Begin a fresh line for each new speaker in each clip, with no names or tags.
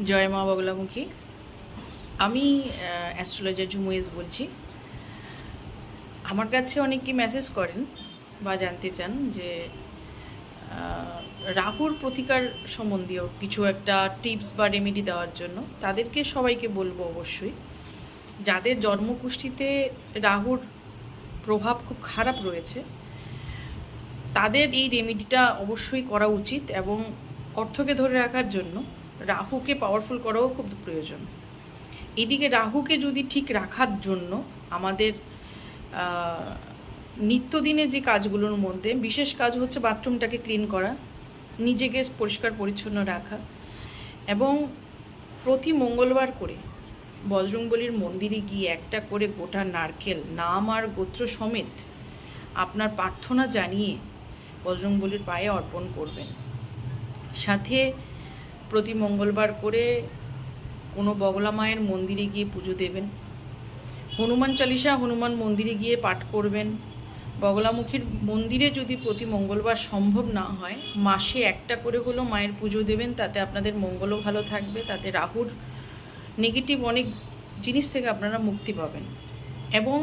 জয় মা বগলামুখী। আমি অ্যাস্ট্রোলজার ঝুমুয়েজ বলছি। আমার কাছে অনেকে মেসেজ করেন বা জানতে চান যে রাহুর প্রতিকার সম্বন্ধীয় কিছু একটা টিপস বা রেমেডি দেওয়ার জন্য। তাদেরকে সবাইকে বলবো অবশ্যই, যাদের জন্মকুষ্ঠিতে রাহুর প্রভাব খুব খারাপ রয়েছে তাদের এই রেমেডিটা অবশ্যই করা উচিত, এবং অর্থকে ধরে রাখার জন্য রাহুকে পাওয়ারফুল করাও খুব প্রয়োজন। এদিকে রাহুকে যদি ঠিক রাখার জন্য আমাদের নিত্যদিনের যে কাজগুলোর মধ্যে বিশেষ কাজ হচ্ছে বাথরুমটাকে ক্লিন করা, নিজেকে পরিষ্কার পরিচ্ছন্ন রাখা, এবং প্রতি মঙ্গলবার করে বজরংবলীর মন্দিরে গিয়ে একটা করে গোটা নারকেল নাম আর গোত্র সমেত আপনার প্রার্থনা জানিয়ে বজরংবলীর পায়ে অর্পণ করবেন। সাথে প্রতি মঙ্গলবার করে কোনো বগলা মায়ের মন্দিরে গিয়ে পুজো দেবেন, হনুমান চালিসা হনুমান মন্দিরে গিয়ে পাঠ করবেন। বগলামুখীর মন্দিরে যদি প্রতি মঙ্গলবার সম্ভব না হয়, মাসে একটা করে হলেও মায়ের পুজো দেবেন। তাতে আপনাদের মঙ্গলও ভালো থাকবে, তাতে রাহুর নেগেটিভ অনেক জিনিস থেকে আপনারা মুক্তি পাবেন। এবং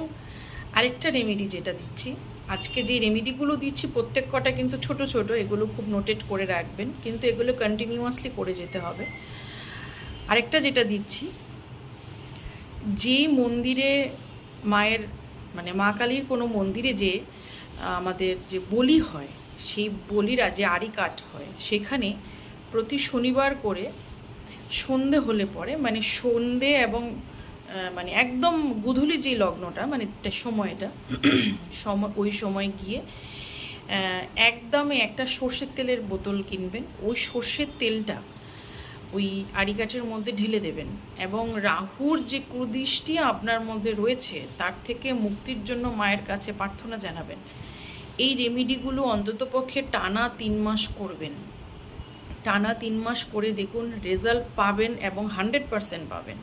আরেকটা রেমেডি যেটা দিচ্ছি, আজকে যে রেমেডিগুলো দিচ্ছি প্রত্যেক কটা কিন্তু ছোট ছোট, এগুলো খুব নোটেট করে রাখবেন, কিন্তু এগুলো কন্টিনিউয়াসলি করে যেতে হবে। আরেকটা যেটা দিচ্ছি, যে মন্দিরে মায়ের মানে মা কালীর কোনো মন্দিরে যে আমাদের যে বলি হয়, সেই বলির যে আড়ি কাঠ হয়, সেখানে প্রতি শনিবার করে সন্ধে হলে পরে মানে সন্ধে এবং মানে একদম গোধূলি যে লগ্নটা মানে সময়টা ওই সময় গিয়ে একদমই একটা সর্ষের তেলের বোতল কিনবেন, ওই সর্ষের তেলটা ওই আড়িকাঠের মধ্যে ঢেলে দেবেন, এবং রাহুর যে কুদৃষ্টি আপনার মধ্যে রয়েছে তার থেকে মুক্তির জন্য মায়ের কাছে প্রার্থনা জানাবেন। এই রেমিডিগুলো অন্ততপক্ষে টানা 3 মাস করবেন। টানা 3 মাস করে দেখুন রেজাল্ট পাবেন, এবং 100% পাবেন।